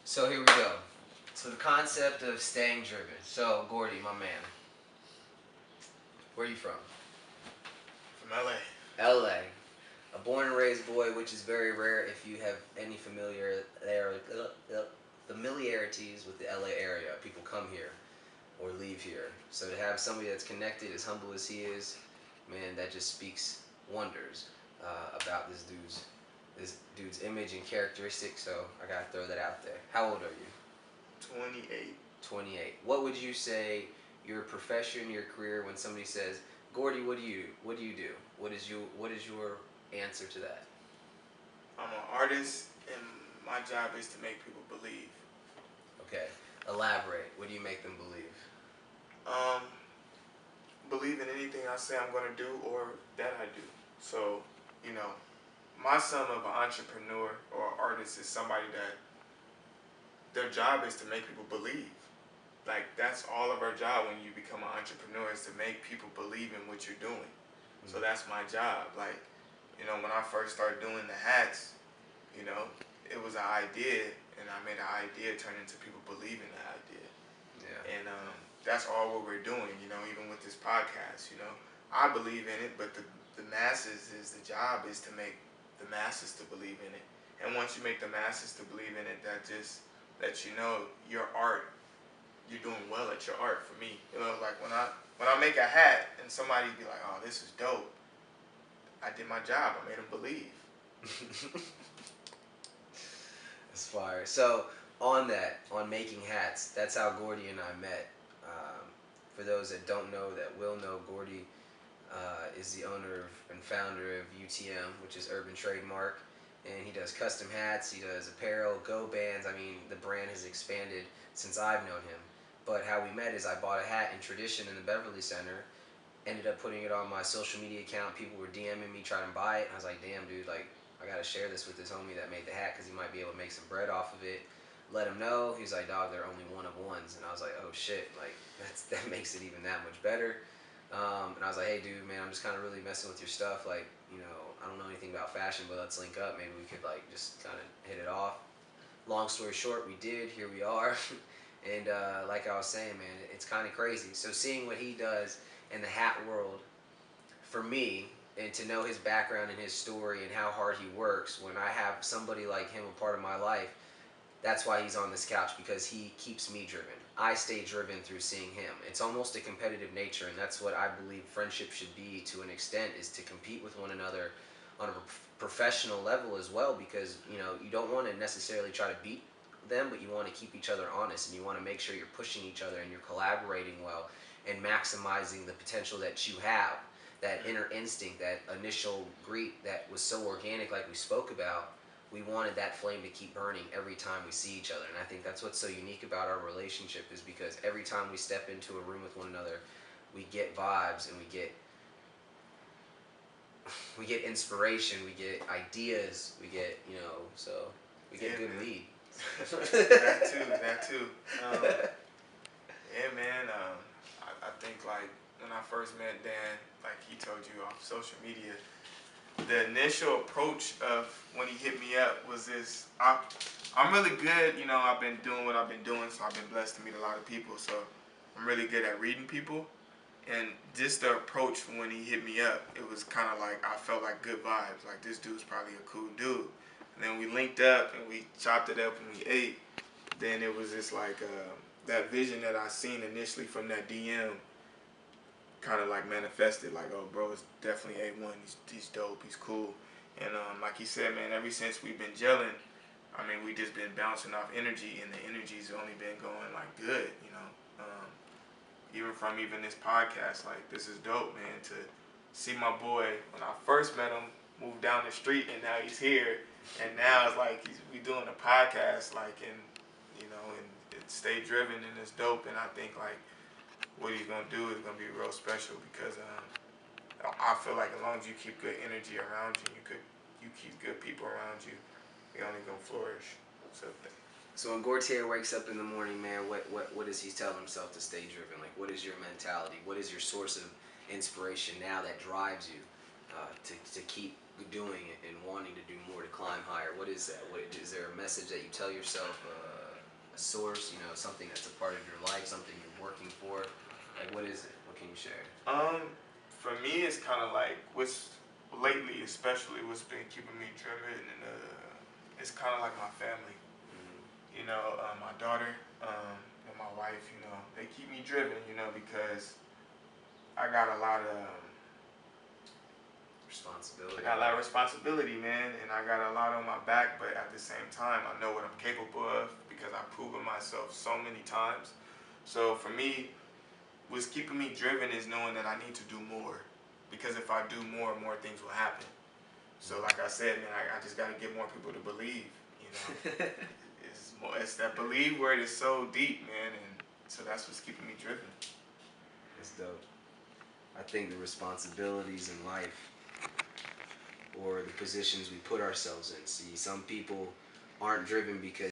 So here we go. So the concept of staying driven. So Gordy, my man, where are you from? From LA. LA. A born and raised boy, which is very rare if you have any familiarities with the LA area. People come here or leave here. So to have somebody that's connected, as humble as he is, man, that just speaks wonders about this dude's image and characteristics. So I gotta throw that out there. How old are you? 28. 28. What would you say your profession, your career, when somebody says, Gordy, what do you do? What is your answer to that? I'm an artist, and my job is to make people believe. Okay. Elaborate. What do you make them believe? Um, Believe in anything I say I'm going to do or that I do. So, you know, my son of an entrepreneur or artist is somebody that their job is to make people believe. Like, that's all of our job when you become an entrepreneur, is to make people believe in what you're doing. So that's my job. Like, when I first started doing the hats, it was an idea, and I made an idea turn into people believing the idea. Yeah. And that's all what we're doing, even with this podcast. I believe in it, but the masses, is the job is to make the masses to believe in it. And once you make the masses to believe in it, that just lets you know your art, you're doing well at your art. For me, like when I make a hat and somebody be like, "Oh, this is dope," I did my job. I made them believe. That's fire. So on making hats, that's how Gordy and I met. For those that don't know, that will know, Gordy is the owner and founder of UTM, which is Urban Trademark, and he does custom hats, he does apparel, go bands. I mean, the brand has expanded since I've known him. But how we met is I bought a hat in Tradition in the Beverly Center, ended up putting it on my social media account. People were DMing me trying to buy it. And I was like, damn, dude, like, I gotta share this with this homie that made the hat because he might be able to make some bread off of it. Let him know. He was like, dog, they're only one of ones. And I was like, oh shit, like that makes it even that much better. And I was like, hey, dude, man, I'm just kind of really messing with your stuff. Like, I don't know anything about fashion, but let's link up. Maybe we could like just kind of hit it off. Long story short, we did. Here we are. And like I was saying, man, it's kind of crazy. So seeing what he does in the hat world, for me, and to know his background and his story and how hard he works, when I have somebody like him a part of my life, that's why he's on this couch, because he keeps me driven. I stay driven through seeing him. It's almost a competitive nature, and that's what I believe friendship should be to an extent, is to compete with one another on a professional level as well, because you don't want to necessarily try to beat them, but you want to keep each other honest, and you want to make sure you're pushing each other and you're collaborating well and maximizing the potential that you have, that inner instinct, that initial greet that was so organic, like we spoke about. We wanted that flame to keep burning every time we see each other. And I think that's what's so unique about our relationship, is because every time we step into a room with one another, we get vibes, and we get inspiration, we get ideas, we get, so we get good weed. that too. Yeah, man. I think, like, when I first met Dan, like he told you off social media, the initial approach of when he hit me up was this. I'm really good. I've been doing what I've been doing, so I've been blessed to meet a lot of people. So I'm really good at reading people. And just the approach when he hit me up, it was kind of like, I felt like good vibes. Like, this dude's probably a cool dude. And then we linked up and we chopped it up and we ate. Then it was just like that vision that I seen initially from that DM kind of like manifested. Like, oh, bro, it's definitely A1. He's dope. He's cool. And like he said, man, ever since we've been gelling, I mean, we just been bouncing off energy, and the energy's only been going like good. Even from this podcast, like, this is dope, man. To see my boy when I first met him move down the street, and now he's here, and now it's like we doing a podcast, like, and it stay driven, and it's dope. And I think, like, what he's gonna do is gonna be real special, because I feel like as long as you keep good energy around you, you keep good people around you, you're only gonna flourish. So when Gortier wakes up in the morning, man, what does he tell himself to stay driven? Like, what is your mentality? What is your source of inspiration now that drives you to keep doing it and wanting to do more, to climb higher? What is that? Is there a message that you tell yourself? a source, you know, something that's a part of your life, something you're working for? Like, what is it? What can you share? For me, it's kind of like what's lately, especially what's been keeping me driven, and it's kind of like my family. Mm-hmm. You know, my daughter and my wife. You know, they keep me driven. You know, because I got a lot of Responsibility. responsibility, man, and I got a lot on my back. But at the same time, I know what I'm capable of because I've proven myself so many times. So for me, what's keeping me driven is knowing that I need to do more. Because if I do more things will happen. So like I said, man, I just got to get more people to believe, you know. It's that believe word is so deep, man, and so that's what's keeping me driven. It's dope. I think the responsibilities in life or the positions we put ourselves in. See, some people aren't driven because